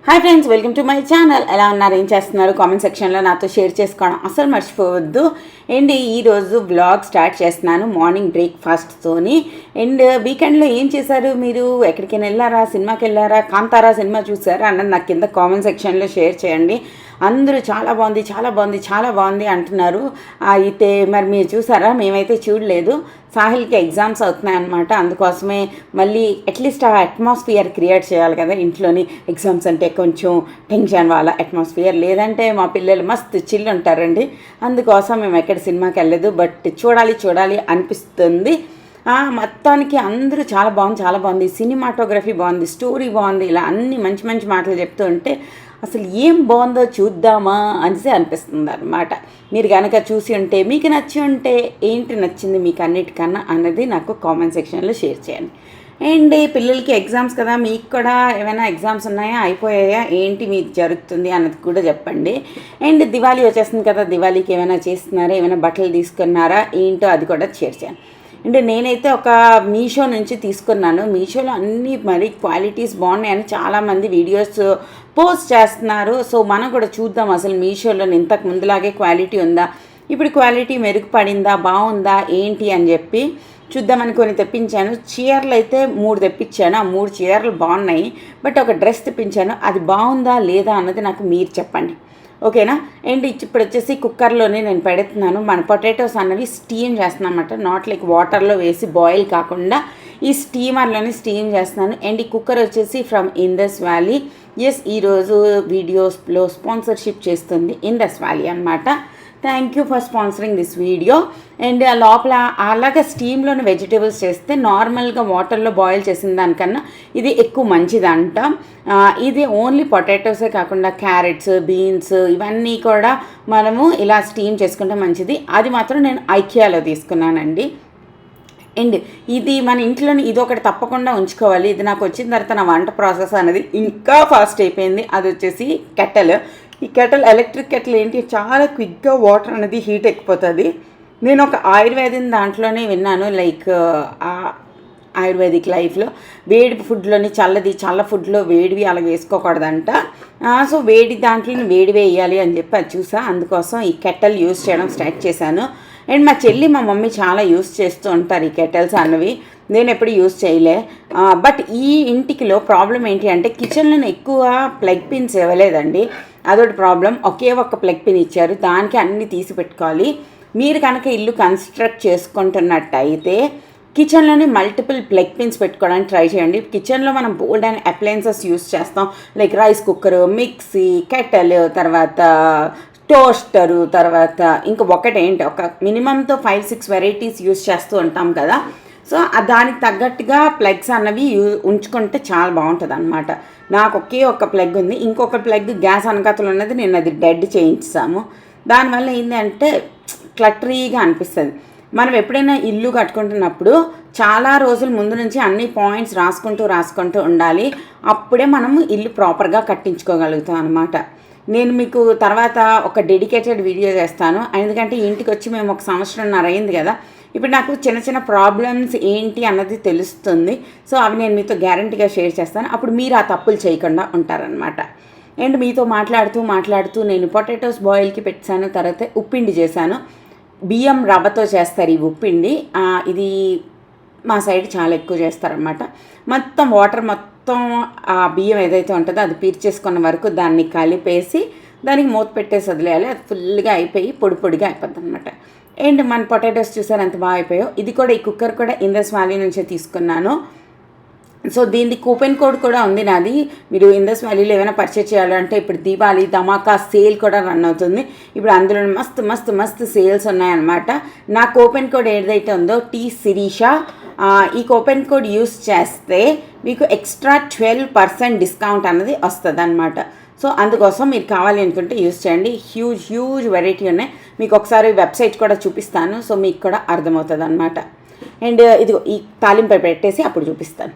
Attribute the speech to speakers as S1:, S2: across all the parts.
S1: Hi friends, welcome to my channel. ఎలా ఉన్నారు, ఏం చేస్తున్నారు? కామెంట్ సెక్షన్లో నాతో షేర్ చేసుకోవడం అసలు మర్చిపోవద్దు. అండ్ ఈరోజు వ్లాగ్ స్టార్ట్ చేస్తున్నాను మార్నింగ్ బ్రేక్ఫాస్ట్తోని. అండ్ వీకెండ్లో ఏం చేశారు మీరు? ఎక్కడికైనా వెళ్ళారా? సినిమాకి వెళ్ళారా? కాంతారా సినిమా చూసారా అన్నది నాకు కింద కామెంట్ సెక్షన్లో షేర్ చేయండి. అందరూ చాలా బాగుంది చాలా బాగుంది చాలా బాగుంది అంటున్నారు. అయితే మరి మీరు చూసారా? మేమైతే చూడలేదు. సాహిల్కి ఎగ్జామ్స్ అవుతున్నాయి అన్నమాట. అందుకోసమే మళ్ళీ అట్లీస్ట్ ఆ అట్మాస్ఫియర్ క్రియేట్ చేయాలి కదా ఇంట్లోని. ఎగ్జామ్స్ అంటే కొంచెం టెన్షన్ వాళ్ళ అట్మాస్ఫియర్, లేదంటే మా పిల్లలు మస్తు చిల్లు ఉంటారండి. అందుకోసం మేము ఎక్కడ సినిమాకి వెళ్ళలేదు. బట్ చూడాలి అనిపిస్తుంది. మొత్తానికి అందరూ చాలా బాగుంది. సినిమాటోగ్రఫీ బాగుంది, స్టోరీ బాగుంది, ఇలా అన్ని మంచి మంచి మాటలు చెప్తూ ఉంటే అసలు ఏం బాగుందో చూద్దామా అనేసి అనిపిస్తుంది అనమాట. మీరు కనుక చూసి ఉంటే, మీకు నచ్చి ఉంటే ఏంటి నచ్చింది మీకు అన్నిటికన్నా అన్నది నాకు కామెంట్ సెక్షన్లో షేర్ చేయండి. అండ్ పిల్లలకి ఎగ్జామ్స్ కదా, మీకు కూడా ఏమైనా ఎగ్జామ్స్ ఉన్నాయా, అయిపోయాయా, ఏంటి మీకు జరుగుతుంది అన్నది కూడా చెప్పండి. అండ్ దివాళీ వచ్చేస్తుంది కదా, దివాళీకి ఏమైనా చేస్తున్నారా, ఏమైనా బట్టలు తీసుకున్నారా, ఏంటో అది కూడా షేర్ చేయండి. అంటే నేనైతే ఒక మీషో నుంచి తీసుకున్నాను. మీషోలో అన్ని మరి క్వాలిటీస్ బాగున్నాయని చాలామంది వీడియోస్ పోస్ట్ చేస్తున్నారు. సో మనం కూడా చూద్దాం అసలు మీషోలో ఇంతకు ముందులాగే క్వాలిటీ ఉందా, ఇప్పుడు క్వాలిటీ మెరుగుపడిందా, బాగుందా ఏంటి అని చెప్పి చూద్దామని కొన్ని తెప్పించాను. చీరలు అయితే 3 తెప్పించాను. ఆ 3 చీరలు బాగున్నాయి. బట్ ఒక డ్రెస్ తెప్పించాను, అది బాగుందా లేదా అన్నది నాకు మీరు చెప్పండి, ఓకేనా? అండ్ ఇప్పుడు వచ్చేసి కుక్కర్లోనే నేను పెడుతున్నాను. మన పొటాటోస్ అన్నవి స్టీమ్ చేస్తున్నాను అన్నమాట. నాట్ లైక్ వాటర్లో వేసి బాయిల్ కాకుండా ఈ స్టీమర్లోనే స్టీమ్ చేస్తున్నాను. అండ్ ఈ కుక్కర్ వచ్చేసి ఫ్రమ్ ఇండస్ వ్యాలీ. ఎస్, ఈరోజు వీడియోస్లో స్పాన్సర్షిప్ చేస్తుంది ఇండస్ వ్యాలీ అనమాట. Thank you for sponsoring this video. And లోపల అలాగే స్టీమ్లోని వెజిటేబుల్స్ చేస్తే నార్మల్గా వాటర్లో బాయిల్ చేసిన దానికన్నా ఇది ఎక్కువ మంచిదంట. ఇది ఓన్లీ పొటాటోసే కాకుండా క్యారెట్స్, బీన్స్ ఇవన్నీ కూడా మనము ఇలా స్టీమ్ చేసుకుంటే మంచిది. అది మాత్రం నేను ఐకియాలో తీసుకున్నానండి. అండ్ ఇది మన ఇంట్లోని ఇది ఒకటి తప్పకుండా ఉంచుకోవాలి. ఇది నాకు వచ్చిన తర్వాత నా వంట ప్రాసెస్ అనేది ఇంకా ఫాస్ట్ అయిపోయింది. అది వచ్చేసి కెటల్. ఈ కెటల్, ఎలక్ట్రిక్ కెటల్ ఏంటి, చాలా క్విక్గా వాటర్ అనేది హీట్ ఎక్కిపోతుంది. నేను ఒక ఆయుర్వేదం దాంట్లోనే విన్నాను, లైక్ ఆయుర్వేదిక్ లైఫ్లో వేడి ఫుడ్లోని చల్ల ఫుడ్లో వేడివి అలా వేసుకోకూడదంట. సో వేడి దాంట్లో వేడి వేయాలి అని చెప్పి అది చూసా. అందుకోసం ఈ కెటల్ యూస్ చేయడం స్టార్ట్ చేశాను. అండ్ మా చెల్లి, మా మమ్మీ చాలా యూస్ చేస్తూ ఉంటారు ఈ కెటల్స్ అన్నవి. నేను ఎప్పుడు యూస్ చేయలే. బట్ ఈ ఇంటికిలో ప్రాబ్లం ఏంటి అంటే కిచెన్లో ఎక్కువ ప్లగ్ పిన్స్ ఇవ్వలేదండి. అదొకటి ప్రాబ్లం. ఒకే ఒక్క ప్లగ్ పిన్ ఇచ్చారు, దానికి అన్నీ తీసి పెట్టుకోవాలి. మీరు కనుక ఇల్లు కన్స్ట్రక్ట్ చేసుకుంటున్నట్టయితే కిచెన్లోనే మల్టిపుల్ ప్లగ్ పిన్స్ పెట్టుకోవడానికి ట్రై చేయండి. కిచెన్లో మనం బోల్డ్ అండ్ అప్లయన్సెస్ యూస్ చేస్తాం, like rice cooker, mixie, kettle, తర్వాత టోస్టరు, తర్వాత ఇంకా ఒకటేంటి ఒక మినిమంతో 5-6 వెరైటీస్ యూస్ చేస్తూ ఉంటాం కదా. సో దానికి తగ్గట్టుగా ప్లగ్స్ అన్నవి ఉంచుకుంటే చాలా బాగుంటుంది అనమాట. నాకు ఒకే ఒక్క ప్లగ్ ఉంది. ఇంకొక ప్లగ్ గ్యాస్ అనకతలు ఉన్నది, నేను అది డెడ్ చేయించాము. దానివల్ల ఏంటంటే క్లటరీగా అనిపిస్తుంది. మనం ఎప్పుడైనా ఇల్లు కట్టుకుంటున్నప్పుడు చాలా రోజుల ముందు నుంచి అన్ని పాయింట్స్ రాసుకుంటూ ఉండాలి. అప్పుడే మనము ఇల్లు ప్రాపర్గా కట్టించుకోగలుగుతాం అనమాట. నేను మీకు తర్వాత ఒక డెడికేటెడ్ వీడియో చేస్తాను. ఎందుకంటే ఇంటికి వచ్చి మేము 1 సంవత్సరంన్నర అయింది కదా. ఇప్పుడు నాకు చిన్న ప్రాబ్లమ్స్ ఏంటి అన్నది తెలుస్తుంది. సో అవి నేను మీతో గ్యారంటీగా షేర్ చేస్తాను. అప్పుడు మీరు ఆ తప్పులు చేయకుండా ఉంటారనమాట. అండ్ మీతో మాట్లాడుతూ నేను పొటాటోస్ బాయిల్కి పెట్టాను. తర్వాత ఉప్పిండి చేశాను. బియ్యం రవ్వతో చేస్తారు ఈ ఉప్పిండి. ఇది మా సైడ్ చాలా ఎక్కువ చేస్తారనమాట. మొత్తం వాటర్ మొత్తం ఆ బియ్యం ఏదైతే ఉంటుందో అది పీర్చేసుకున్న వరకు దాన్ని కలిపేసి దానికి మూత పెట్టేసి వదిలేయాలి. అది ఫుల్గా అయిపోయి పొడిగా అయిపోద్ది అనమాట. అండ్ మన పొటాటోస్ చూసారు ఎంత బాగా అయిపోయాయో. ఇది కూడా, ఈ కుక్కర్ కూడా ఇండస్ వ్యాలీ నుంచే తీసుకున్నాను. సో దీనికి కూపెన్ కోడ్ కూడా ఉంది నాది. మీరు ఇండస్ వ్యాలీలో ఏమైనా పర్చేజ్ చేయాలంటే ఇప్పుడు దీపావళి ధమాకా సేల్ కూడా రన్ అవుతుంది. ఇప్పుడు అందులో మస్తు సేల్స్ ఉన్నాయన్నమాట. నా కూపెన్ కోడ్ ఏదైతే ఉందో టీ శిరీష, ఈ కూపెన్ కోడ్ యూస్ చేస్తే మీకు ఎక్స్ట్రా 12% డిస్కౌంట్ అన్నది వస్తుంది అనమాట. సో అందుకోసం మీరు కావాలి అనుకుంటే యూస్ చేయండి. హ్యూజ్ వెరైటీ ఉన్నాయి. మీకు ఒకసారి వెబ్సైట్ కూడా చూపిస్తాను, సో మీకు కూడా అర్థమవుతుంది అనమాట. అండ్ ఇదిగో ఈ తాలింపు పెట్టేసి అప్పుడు చూపిస్తాను.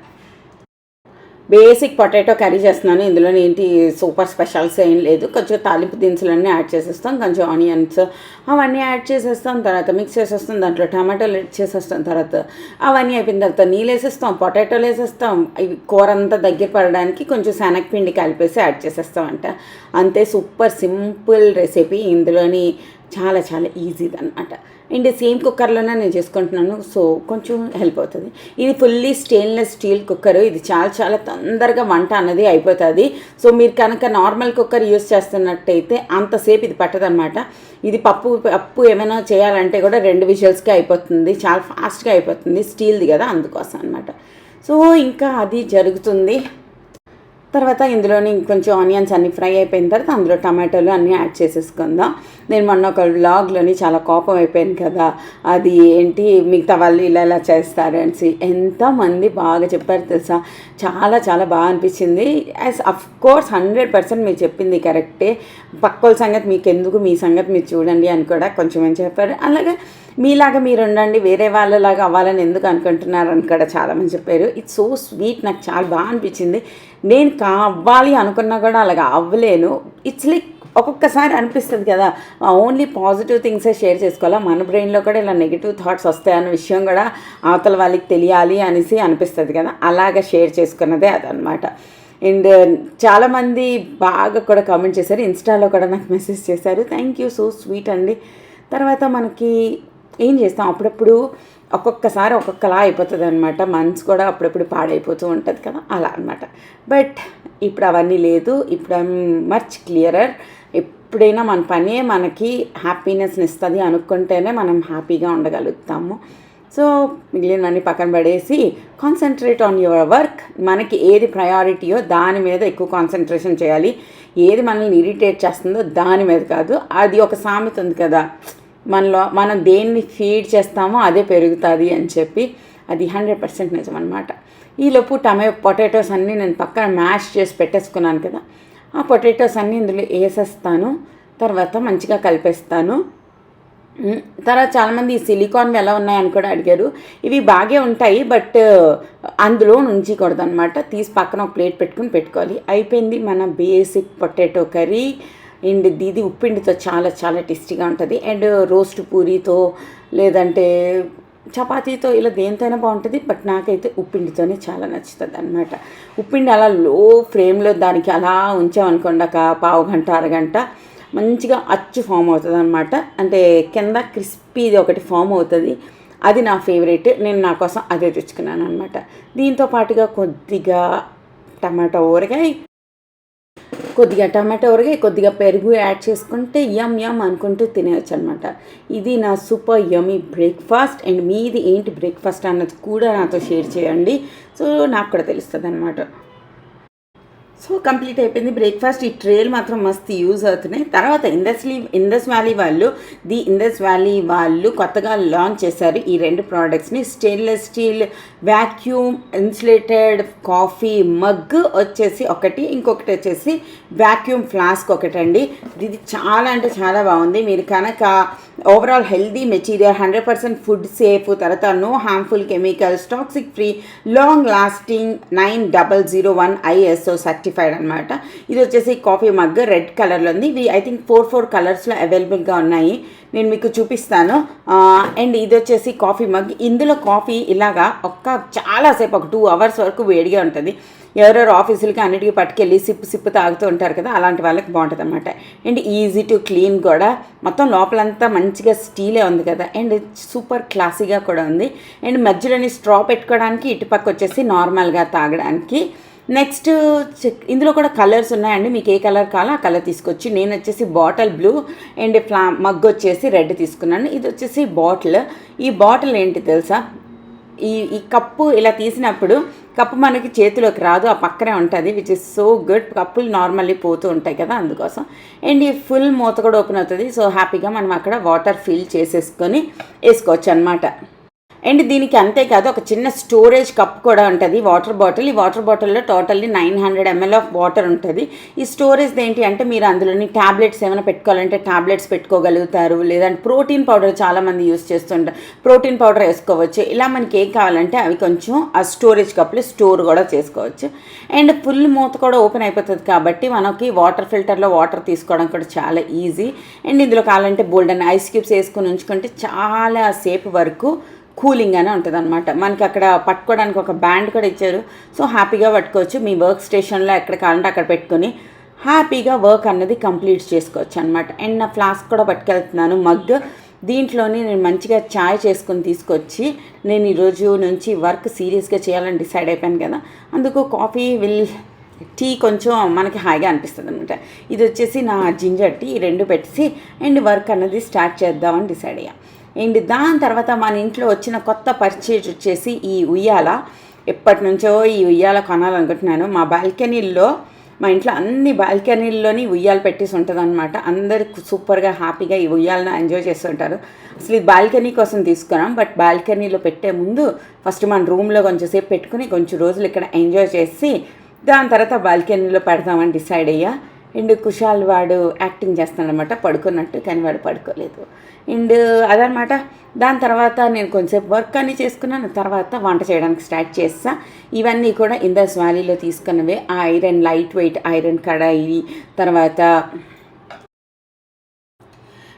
S1: బేసిక్ పొటాటో కర్రీ చేస్తున్నాను. ఇందులో ఏంటి సూపర్ స్పెషల్స్ ఏం లేదు. కొంచెం తాలింపు దినుసులన్నీ యాడ్ చేసేస్తాం, కొంచెం ఆనియన్స్ అవన్నీ యాడ్ చేసేస్తాం, తర్వాత మిక్స్ చేసేస్తాం, దాంట్లో టమాటోలు యాడ్ చేసేస్తాం, తర్వాత అవన్నీ అయిపోయిన తర్వాత నీళ్ళు వేసేస్తాం, పొటాటోలు వేసేస్తాం, ఇవి కూర అంతా దగ్గర పడడానికి కొంచెం శనగపిండి కలిపేసి యాడ్ చేసేస్తాం అంట. అంతే, సూపర్ సింపుల్ రెసిపీ. ఇందులోని చాలా చాలా ఈజీది అనమాట. అండ్ సేమ్ కుక్కర్లోనే నేను చేసుకుంటున్నాను, సో కొంచెం హెల్ప్ అవుతుంది. ఇది ఫుల్లీ స్టెయిన్లెస్ స్టీల్ కుక్కర్. ఇది చాలా చాలా తొందరగా వంట అన్నది అయిపోతుంది. సో మీరు కనుక నార్మల్ కుక్కర్ యూస్ చేస్తున్నట్టయితే అంతసేపు ఇది పట్టదనమాట. ఇది పప్పు ఏమైనా చేయాలంటే కూడా 2 విజిల్స్కే అయిపోతుంది, చాలా ఫాస్ట్గా అయిపోతుంది, స్టీల్ది కదా, అందుకోసం అనమాట. సో ఇంకా అది జరుగుతుంది. తర్వాత ఇందులోని కొంచెం ఆనియన్స్ అన్నీ ఫ్రై అయిపోయిన తర్వాత అందులో టమాటోలు అన్నీ యాడ్ చేసేసుకుందాం. నేను మొన్న ఒక వ్లాగ్లోని చాలా కోపం అయిపోయాను కదా, అది ఏంటి మిగతా వాళ్ళు ఇలా చేస్తారు అనేసి ఎంతమంది బాగా చెప్పారు తెలుసా. చాలా చాలా బాగా అనిపించింది. యాజ్ అఫ్ కోర్స్ 100% మీరు చెప్పింది కరెక్టే. పక్కోళ్ళ సంగతి మీకు ఎందుకు, మీ సంగతి మీరు చూడండి అని కూడా కొంచెం ఏం చెప్పారు. అలాగే మీలాగా మీరు ఉండండి, వేరే వాళ్ళలాగా అవ్వాలని ఎందుకు అనుకుంటున్నారని కూడా చాలామంది చెప్పారు. It's so sweet. నాకు చాలా బాగా అనిపించింది. నేను కావాలి అనుకున్నా కూడా అలాగా అవ్వలేను. ఇట్స్ లైక్ ఒక్కొక్కసారి అనిపిస్తుంది కదా, ఓన్లీ పాజిటివ్ థింగ్సే షేర్ చేసుకోవాలా, మన బ్రెయిన్లో కూడా ఇలా నెగిటివ్ థాట్స్ వస్తాయన్న విషయం కూడా అవతల వాళ్ళకి తెలియాలి అనేసి అనిపిస్తుంది కదా, అలాగా షేర్ చేసుకున్నదే అదనమాట. అండ్ చాలామంది బాగా కూడా కామెంట్ చేశారు, ఇన్స్టాలో కూడా నాకు మెసేజ్ చేశారు. థ్యాంక్ యూ, సో స్వీట్ అండి. తర్వాత మనకి ఏం చేస్తాం, అప్పుడప్పుడు ఒక్కొక్కసారి ఒక్కొక్కలా అయిపోతుంది అనమాట. మనసు కూడా అప్పుడప్పుడు పాడైపోతూ ఉంటుంది కదా, అలా అనమాట. బట్ ఇప్పుడు అవన్నీ లేదు. ఇప్పుడు ఐఎమ్ మచ్ క్లియరర్. ఎప్పుడైనా మన పనే మనకి హ్యాపీనెస్ని ఇస్తుంది అనుకుంటేనే మనం హ్యాపీగా ఉండగలుగుతాము. సో మిగిలినవన్నీ పక్కన పడేసి కాన్సన్ట్రేట్ ఆన్ యువర్ వర్క్. మనకి ఏది ప్రయారిటీయో దాని మీద ఎక్కువ కాన్సన్ట్రేషన్ చేయాలి. ఏది మనల్ని ఇరిటేట్ చేస్తుందో దాని మీద కాదు. అది ఒక సామెత ఉంది కదా, మనం దేన్ని ఫీడ్ చేస్తామో అదే పెరుగుతుంది అని చెప్పి, అది 100% నిజం అనమాట. ఈలోపు పొటాటోస్ అన్నీ నేను పక్కన మ్యాష్ చేసి పెట్టేసుకున్నాను కదా, ఆ పొటాటోస్ అన్నీ ఇందులో వేసేస్తాను. తర్వాత మంచిగా కలిపేస్తాను. తర్వాత చాలామంది ఈ సిలికాన్వి ఎలా ఉన్నాయని కూడా అడిగారు. ఇవి బాగే ఉంటాయి, బట్ అందులో ఉంచకూడదు అనమాట. తీసి పక్కన ఒక ప్లేట్ పెట్టుకోవాలి. అయిపోయింది మన బేసిక్ పొటాటో కర్రీ. అండ్ ఇది ఉప్పిండితో చాలా చాలా టేస్టీగా ఉంటుంది. అండ్ రోస్ట్ పూరీతో లేదంటే చపాతీతో ఇలా దేనితోనే బాగుంటుంది, బట్ నాకైతే ఉప్పిండితోనే చాలా నచ్చుతుంది అనమాట. ఉప్పిండి అలా లో ఫ్లేమ్లో దానికి అలా ఉంచామనుకోండి, ఒక పావు గంట అరగంట మంచిగా అచ్చు ఫామ్ అవుతుంది అనమాట. అంటే కింద క్రిస్పీది ఒకటి ఫామ్ అవుతుంది. అది నా ఫేవరెట్. నేను నా కోసం అదే తెచ్చుకున్నాను అనమాట. దీంతో పాటుగా కొద్దిగా టమాటో ఊరగాయ, కొద్దిగా పెరుగు యాడ్ చేసుకుంటే యమ్ అనుకుంటూ తినేయచ్చు అనమాట. ఇది నా సూపర్ యమ్మీ బ్రేక్ఫాస్ట్. అండ్ మీది ఏంటి బ్రేక్ఫాస్ట్ అన్నది కూడా నాతో షేర్ చేయండి, సో నాకు కూడా తెలుస్తుంది అనమాట. సో కంప్లీట్ అయిపోయింది బ్రేక్ఫాస్ట్. ఈ ట్రేలు మాత్రం మస్తు యూజ్ అవుతున్నాయి. తర్వాత ఇండస్ వ్యాలీ వాళ్ళు కొత్తగా లాంచ్ చేశారు ఈ 2 ప్రోడక్ట్స్ని. Stainless steel vacuum insulated coffee mug వచ్చేసి ఒకటి, ఇంకొకటి వచ్చేసి వ్యాక్యూమ్ ఫ్లాస్క్ ఒకటండి. ఇది చాలా అంటే చాలా బాగుంది. మీరు కనుక overall healthy material, 100% food safe, తర్వాత no harmful chemicals, toxic free, long lasting 9001 ISO certified అనమాట. ఇది వచ్చేసి కాఫీ మగ్ రెడ్ కలర్లో ఉంది. ఇవి ఐ థింక్ 4 కలర్స్లో అవైలబుల్గా ఉన్నాయి. నేను మీకు చూపిస్తాను. అండ్ ఇది వచ్చేసి కాఫీ మగ్. ఇందులో కాఫీ ఇలాగా చాలాసేపు ఒక 2 hours వరకు వేడిగా ఉంటుంది. ఎవరెవరు ఆఫీసులకి అన్నిటికీ పట్టుకెళ్ళి సిప్పు తాగుతూ ఉంటారు కదా, అలాంటి వాళ్ళకి బాగుంటుంది అనమాట. అండ్ ఈజీ టు క్లీన్ కూడా. మొత్తం లోపలంతా మంచిగా స్టీలే ఉంది కదా, అండ్ సూపర్ క్లాసీగా కూడా ఉంది. అండ్ మధ్యలోని స్ట్రా పెట్టుకోవడానికి, ఇటుపక్క వచ్చేసి నార్మల్గా తాగడానికి. నెక్స్ట్ ఇందులో కూడా కలర్స్ ఉన్నాయండి. మీకు ఏ కలర్ కావాలో ఆ కలర్ తీసుకొచ్చి, నేను వచ్చేసి బాటిల్ బ్లూ అండ్ మగ్ వచ్చేసి రెడ్ తీసుకున్నాను. ఇది వచ్చేసి బాటిల్. ఈ బాటిల్ ఏంటి తెలుసా, ఈ కప్పు ఇలా తీసినప్పుడు కప్పు మనకి చేతిలోకి రాదు, ఆ పక్కనే ఉంటుంది, విచ్ ఇస్ సో గుడ్. కప్పులు నార్మల్లీ పోతూ ఉంటాయి కదా, అందుకోసం. అండ్ ఈ ఫుల్ మూత కూడా ఓపెన్ అవుతుంది. సో హ్యాపీగా మనం అక్కడ వాటర్ ఫిల్ చేసేసుకొని వేసుకోవచ్చు అనమాట. అండ్ దీనికి అంతేకాదు ఒక చిన్న స్టోరేజ్ కప్ కూడా ఉంటుంది, వాటర్ బాటిల్. ఈ వాటర్ బాటిల్లో టోటల్లీ 900 ml ఆఫ్ వాటర్ ఉంటుంది. ఈ స్టోరేజ్ ఏంటి అంటే మీరు అందులోని ట్యాబ్లెట్స్ ఏమైనా పెట్టుకోవాలంటే ట్యాబ్లెట్స్ పెట్టుకోగలుగుతారు, లేదంటే ప్రోటీన్ పౌడర్ చాలామంది యూస్ చేస్తుంటారు, ప్రోటీన్ పౌడర్ వేసుకోవచ్చు. ఇలా మనకి ఏం కావాలంటే అవి కొంచెం ఆ స్టోరేజ్ కప్లో స్టోర్ కూడా చేసుకోవచ్చు. అండ్ ఫుల్ మూత కూడా ఓపెన్ అయిపోతుంది కాబట్టి మనకి వాటర్ ఫిల్టర్లో వాటర్ తీసుకోవడం కూడా చాలా ఈజీ. అండ్ ఇందులో కావాలంటే బోల్డెన్ ఐస్ క్యూబ్స్ వేసుకొని ఉంచుకుంటే చాలా సేపు వరకు కూలింగ్గానే ఉంటుంది అనమాట. మనకి అక్కడ పట్టుకోవడానికి ఒక బ్యాండ్ కూడా ఇచ్చారు, సో హ్యాపీగా పట్టుకోవచ్చు. మీ వర్క్ స్టేషన్లో ఎక్కడ కావాలంటే అక్కడ పెట్టుకొని హ్యాపీగా వర్క్ అన్నది కంప్లీట్ చేసుకోవచ్చు అనమాట. అండ్ నా ఫ్లాస్క్ కూడా పట్టుకెళ్తున్నాను, మగ్. దీంట్లోని నేను మంచిగా చాయ్ చేసుకొని తీసుకొచ్చి నేను ఈరోజు నుంచి వర్క్ సీరియస్గా చేయాలని డిసైడ్ అయిపోయాను కదా, అందుకు కాఫీ టీ కొంచెం మనకి హాయిగా అనిపిస్తుంది అనమాట. ఇది వచ్చేసి నా జింజర్ టీ, ఈ రెండు పెట్టేసి అండ్ వర్క్ అన్నది స్టార్ట్ చేద్దామని డిసైడ్ అయ్యా. అండ్ దాని తర్వాత మన ఇంట్లో వచ్చిన కొత్త పర్చేజ్ వచ్చేసి ఈ ఉయ్యాల. ఎప్పటి నుంచో ఈ ఉయ్యాల కొనాలనుకుంటున్నాను. మా బాల్కనీల్లో, మా ఇంట్లో అన్ని బాల్కనీల్లోని ఉయ్యాలు పెట్టేసి ఉంటుంది అనమాట. అందరు సూపర్గా హ్యాపీగా ఈ ఉయ్యాలను ఎంజాయ్ చేస్తుంటారు. అసలు ఇది బాల్కనీ కోసం తీసుకున్నాం, బట్ బాల్కనీలో పెట్టే ముందు ఫస్ట్ మన రూమ్లో కొంచెంసేపు పెట్టుకుని కొంచెం రోజులు ఇక్కడ ఎంజాయ్ చేసి దాని తర్వాత బాల్కనీలో పెడదామని డిసైడ్ అయ్యా. అండ్ కుషాల్ వాడు యాక్టింగ్ చేస్తాడనమాట పడుకున్నట్టు, కానీ వాడు పడుకోలేదు. అండ్ అదనమాట. దాని తర్వాత నేను కొంచెంసేపు వర్క్ అన్నీ చేసుకున్నాను, తర్వాత వంట చేయడానికి స్టార్ట్ చేస్తా. ఇవన్నీ కూడా ఇందస్ వ్యాలీలో తీసుకున్నవే. ఆ ఐరన్, లైట్ వెయిట్ ఐరన్ కడాయి, తర్వాత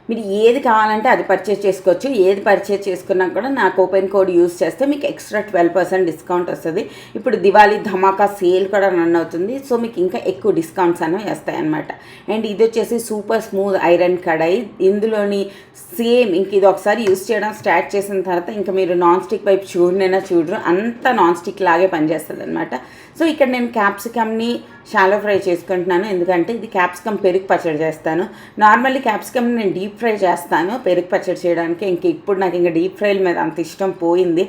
S1: మీరు ఏది కావాలంటే అది పర్చేస్ చేసుకోవచ్చు. ఏది పర్చేస్ చేసుకున్నా కూడా నా కూపన్ కోడ్ యూస్ చేస్తే మీకు ఎక్స్ట్రా 12% డిస్కౌంట్ వస్తుంది. ఇప్పుడు దివాళీ ధమాకా సేల్ కూడా రన్ అవుతుంది, సో మీకు ఇంకా ఎక్కువ డిస్కౌంట్స్ అనేవి వస్తాయన్నమాట. అండ్ ఇది వచ్చేసి సూపర్ స్మూత్ ఐరన్ కడాయి. ఇందులోని సేమ్ ఇంక ఇది ఒకసారి యూస్ చేయడం స్టార్ట్ చేసిన తర్వాత ఇంకా మీరు నాన్ స్టిక్ వైపు చూడరు, అంత నాన్ స్టిక్ లాగే పనిచేస్తుంది అనమాట. సో ఇక్కడ నేను క్యాప్సికమ్ని షాలో ఫ్రై చేసుకుంటున్నాను, ఎందుకంటే ఇది క్యాప్సికమ్ పెరుగు పచ్చడి చేస్తాను. నార్మల్లీ క్యాప్సికమ్ని నేను డీప్ ఫ్రై చేస్తాను పెరుగు పచ్చడి చేయడానికి. ఇప్పుడు నాకు ఇంకా డీప్ ఫ్రైల మీద అంత ఇష్టం పోయింది,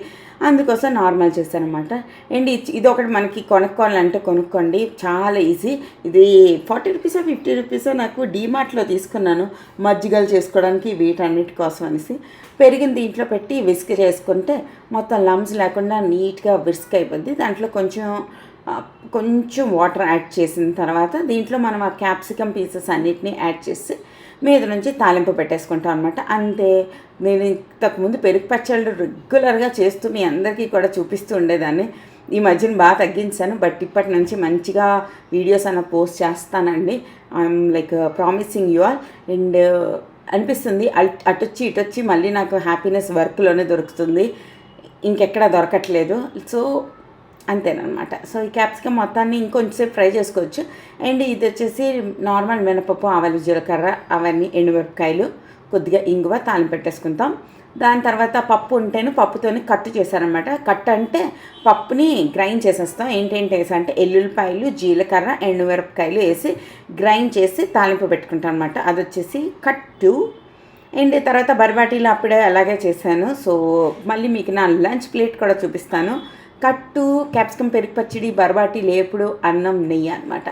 S1: అందుకోసం నార్మల్ చేస్తాను అనమాట. అండ్ ఇది ఒకటి మనకి కొనుక్కోవాలంటే కొనుక్కోండి, చాలా ఈజీ. ఇది 40 రూపీసో 50 రూపీసో నాకు డీమార్ట్లో తీసుకున్నాను మజ్జిగలు చేసుకోవడానికి వీటన్నిటి కోసం అనేసి. పెరిగిన దీంట్లో పెట్టి విస్క్ చేసుకుంటే మొత్తం లమ్స్ లేకుండా నీట్గా విస్క్ అయిపోద్ది. దాంట్లో కొంచెం వాటర్ యాడ్ చేసిన తర్వాత దీంట్లో మనం ఆ క్యాప్సికమ్ పీసెస్ అన్నిటినీ యాడ్ చేసి మీద నుంచి తాలింపు పెట్టేసుకుంటాం అనమాట. అంతే. నేను ఇంతకుముందు పెరుగు పచ్చళ్ళు రెగ్యులర్గా చేస్తూ మీ అందరికీ కూడా చూపిస్తూ ఉండేదాన్ని. ఈ మధ్యన బాగా తగ్గించాను, బట్ ఇప్పటి నుంచి మంచిగా వీడియోస్ అన్న పోస్ట్ చేస్తానండి. I'm like promising you all. And అనిపిస్తుంది అటొచ్చి ఇటొచ్చి మళ్ళీ నాకు హ్యాపీనెస్ వర్క్లోనే దొరుకుతుంది, ఇంకెక్కడ దొరకట్లేదు. సో అంతేనమాట. సో ఈ క్యాప్సికమ్ మొత్తాన్ని ఇంకొంచెంసేపు ఫ్రై చేసుకోవచ్చు. అండ్ ఇది వచ్చేసి నార్మల్ మినపప్పు, ఆవాలు, జీలకర్ర, అవన్నీ, ఎండుమిరపకాయలు, కొద్దిగా ఇంగువ తాలింపు పెట్టేసుకుంటాం. దాని తర్వాత పప్పు ఉంటేనే పప్పుతోని కట్టు చేశారనమాట. కట్ అంటే పప్పుని గ్రైండ్ చేసేస్తాం. ఏంటేంటి వేసి అంటే ఎల్లుల్లిపాయలు, జీలకర్ర, ఎండుమిరపకాయలు వేసి గ్రైండ్ చేసి తాలింపు పెట్టుకుంటాం అనమాట. అది వచ్చేసి కట్టు. అండ్ తర్వాత బర్బాటీలో అప్పుడే అలాగే చేశాను. సో మళ్ళీ మీకు నా లంచ్ ప్లేట్ కూడా చూపిస్తాను. కట్టు, క్యాప్సికమ్ పెరుగు పచ్చడి, బర్బాటీ, లేపుడు, అన్నం, నెయ్యి అనమాట.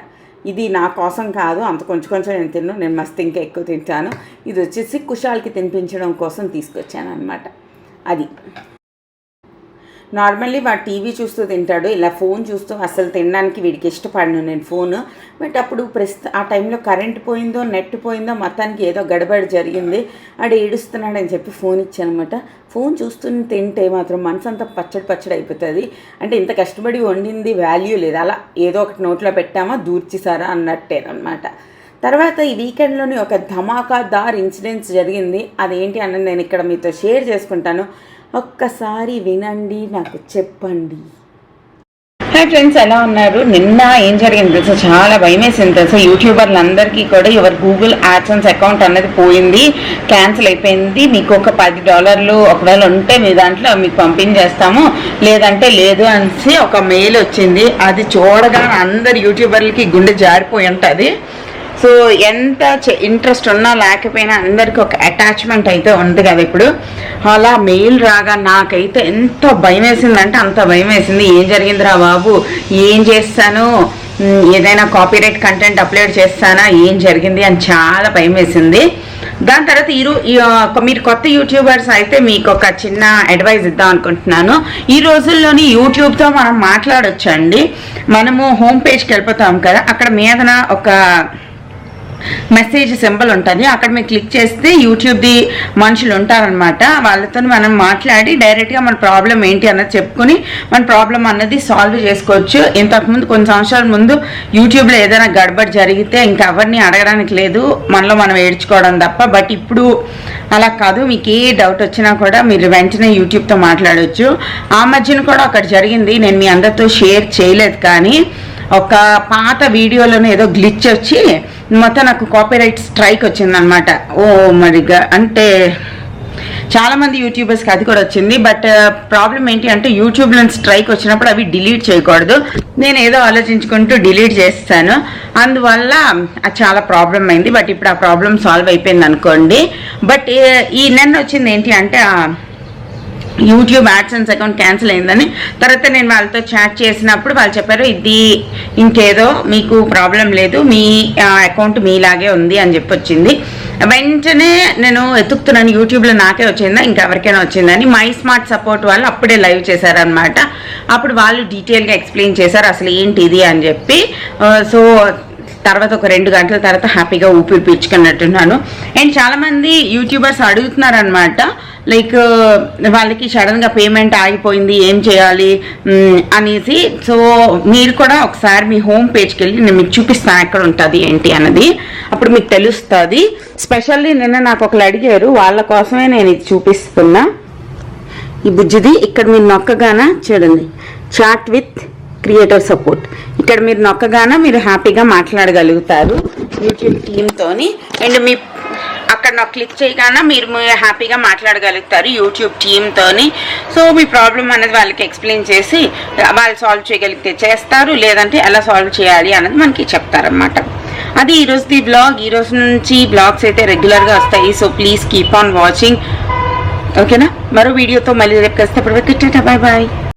S1: ఇది నా కోసం కాదు, అంత కొంచెం నేను మస్తు ఇంకా ఎక్కువ తింటాను. ఇది వచ్చేసి కుషాల్కి తినిపించడం కోసం తీసుకొచ్చాను అనమాట. అది నార్మల్లీ వాడు టీవీ చూస్తూ తింటాడు, ఇలా ఫోన్ చూస్తూ అసలు తినడానికి వీడికి ఇష్టపడను నేను ఫోను. బట్ అప్పుడు ఆ టైంలో కరెంట్ పోయిందో నెట్ పోయిందో మొత్తానికి ఏదో గడబడి జరిగింది, ఆడు ఏడుస్తున్నాడని చెప్పి ఫోన్ ఇచ్చానమాట. ఫోన్ చూస్తూ తింటే మాత్రం మనసు అంతా పచ్చడి అయిపోతుంది. అంటే ఇంత కష్టపడి వండింది వాల్యూ లేదు, అలా ఏదో ఒకటి నోట్లో పెట్టామా దూర్చిసారా అన్నట్టేనమాట. తర్వాత ఈ వీకెండ్లోని ఒక ధమాకాదార్ ఇన్సిడెంట్స్ జరిగింది. అదేంటి అన్నది నేను ఇక్కడ మీతో షేర్ చేసుకుంటాను, ఒక్కసారి వినండి, నాకు చెప్పండి. హాయ్ ఫ్రెండ్స్, ఎలా ఉన్నారు? నిన్న ఏం జరిగింది తెలుసా, చాలా భయం వేసింది తెలుసా. యూట్యూబర్లందరికీ కూడా ఎవరు గూగుల్ యాడ్సెన్స్ అకౌంట్ అన్నది పోయింది, క్యాన్సిల్ అయిపోయింది. మీకు ఒక $10 ఒకవేళ ఉంటే మీ దాంట్లో మీకు పంపించేస్తాము, లేదంటే లేదు అనేసి ఒక మెయిల్ వచ్చింది. అది చూడగా అందరు యూట్యూబర్లకి గుండె జారిపోయి ఉంటుంది. సో ఎంత ఇంట్రెస్ట్ ఉన్నా లేకపోయినా అందరికీ ఒక అటాచ్మెంట్ అయితే ఉంది కదా. ఇప్పుడు అలా మెయిల్ రాగా నాకైతే ఎంత భయం వేసిందంటే అంత భయం వేసింది. ఏం జరిగిందిరా బాబు, ఏం చేస్తాను, ఏదైనా కాపీరైట్ కంటెంట్ అప్లోడ్ చేస్తానా, ఏం జరిగింది అని చాలా భయం వేసింది. దాని తర్వాత మీరు కొత్త యూట్యూబర్స్ అయితే మీకు ఒక చిన్న అడ్వైజ్ ఇద్దాం అనుకుంటున్నాను. ఈ రోజుల్లోని యూట్యూబ్తో మనం మాట్లాడొచ్చండి. మనము హోమ్ పేజ్కి వెళ్ళిపోతాం కదా, అక్కడ మీదన ఒక మెసేజ్ సింబల్ ఉంటుంది. అక్కడ మీరు క్లిక్ చేస్తే యూట్యూబ్ది మనుషులు ఉంటారనమాట. వాళ్ళతో మనం మాట్లాడి డైరెక్ట్గా మన ప్రాబ్లం ఏంటి అన్నది చెప్పుకొని మన ప్రాబ్లం అన్నది సాల్వ్ చేసుకోవచ్చు. ఇంతకుముందు కొన్ని సంవత్సరాల ముందు యూట్యూబ్లో ఏదైనా గడబడి జరిగితే ఇంకా ఎవరిని అడగడానికి లేదు, మనలో మనం ఏడ్చుకోవడం తప్ప. బట్ ఇప్పుడు అలా కాదు, మీకు ఏ డౌట్ వచ్చినా కూడా మీరు వెంటనే యూట్యూబ్తో మాట్లాడవచ్చు. ఆ మధ్యన కూడా ఒకటి జరిగింది, నేను మీ అందరితో షేర్ చేయలేదు, కానీ ఒక పాత వీడియోలోనే ఏదో గ్లిచ్ వచ్చి మొత్తం నాకు కాపీరైట్ స్ట్రైక్ వచ్చిందనమాట. మరిగా అంటే చాలామంది యూట్యూబర్స్కి అది కూడా వచ్చింది. బట్ ప్రాబ్లం ఏంటి అంటే యూట్యూబ్లో స్ట్రైక్ వచ్చినప్పుడు అవి డిలీట్ చేయకూడదు. నేను ఏదో ఆలోచించుకుంటూ డిలీట్ చేస్తాను, అందువల్ల అది చాలా ప్రాబ్లం అయింది. బట్ ఇప్పుడు ఆ ప్రాబ్లం సాల్వ్ అయిపోయింది అనుకోండి. బట్ ఈ నిన్న వచ్చింది ఏంటి అంటే యూట్యూబ్ యాడ్సెన్స్ అకౌంట్ క్యాన్సిల్ అయిందని. తర్వాత నేను వాళ్ళతో చాట్ చేసినప్పుడు వాళ్ళు చెప్పారు, ఇది ఇంకేదో మీకు ప్రాబ్లం లేదు, మీ అకౌంట్ మీలాగే ఉంది అని చెప్పి వచ్చింది. వెంటనే నేను ఎత్తుకుతున్నాను, యూట్యూబ్లో నాకే వచ్చిందా ఇంకెవరికైనా వచ్చిందని. మై స్మార్ట్ సపోర్ట్ వాళ్ళు అప్పుడే లైవ్ చేశారనమాట. అప్పుడు వాళ్ళు డీటెయిల్గా ఎక్స్ప్లెయిన్ చేశారు అసలు ఏంటి ఇది అని చెప్పి. సో తర్వాత ఒక 2 గంటల తర్వాత హ్యాపీగా ఊపిరి పీల్చుకున్నట్టున్నాను. అండ్ చాలామంది యూట్యూబర్స్ అడుగుతున్నారనమాట, లైక్ వాళ్ళకి సడన్గా పేమెంట్ ఆగిపోయింది, ఏం చేయాలి అనేసి. సో మీరు కూడా ఒకసారి మీ హోమ్ పేజ్కి వెళ్ళి నేను మీకు చూపిస్తాను ఎక్కడ ఉంటుంది ఏంటి అన్నది, అప్పుడు మీకు తెలుస్తుంది. స్పెషల్లీ నిన్న నాకు ఒకరు అడిగారు, వాళ్ళ కోసమే నేను ఇది చూపిస్తున్నా. ఈ బుజ్జిది ఇక్కడ మీరు నొక్కగానే చూడండి, చాట్ విత్ క్రియేటర్ సపోర్ట్. ఇక్కడ మీరు నొక్కగానే మీరు హ్యాపీగా మాట్లాడగలుగుతారు యూట్యూబ్ టీమ్తోని. అండ్ మీ అక్కడ నాకు క్లిక్ చేయగానే మీరు హ్యాపీగా మాట్లాడగలుగుతారు యూట్యూబ్ టీమ్తోని. సో మీ ప్రాబ్లం అనేది వాళ్ళకి ఎక్స్ప్లెయిన్ చేసి వాళ్ళు సాల్వ్ చేయగలిగితే చేస్తారు, లేదంటే ఎలా సాల్వ్ చేయాలి అన్నది మనకి చెప్తారనమాట. అది ఈరోజుది బ్లాగ్. ఈరోజు నుంచి బ్లాగ్స్ అయితే రెగ్యులర్గా వస్తాయి. So please keep on watching, ఓకేనా? మరో వీడియోతో మళ్ళీ రేపు కలిస్తే బాయ్ బాయ్.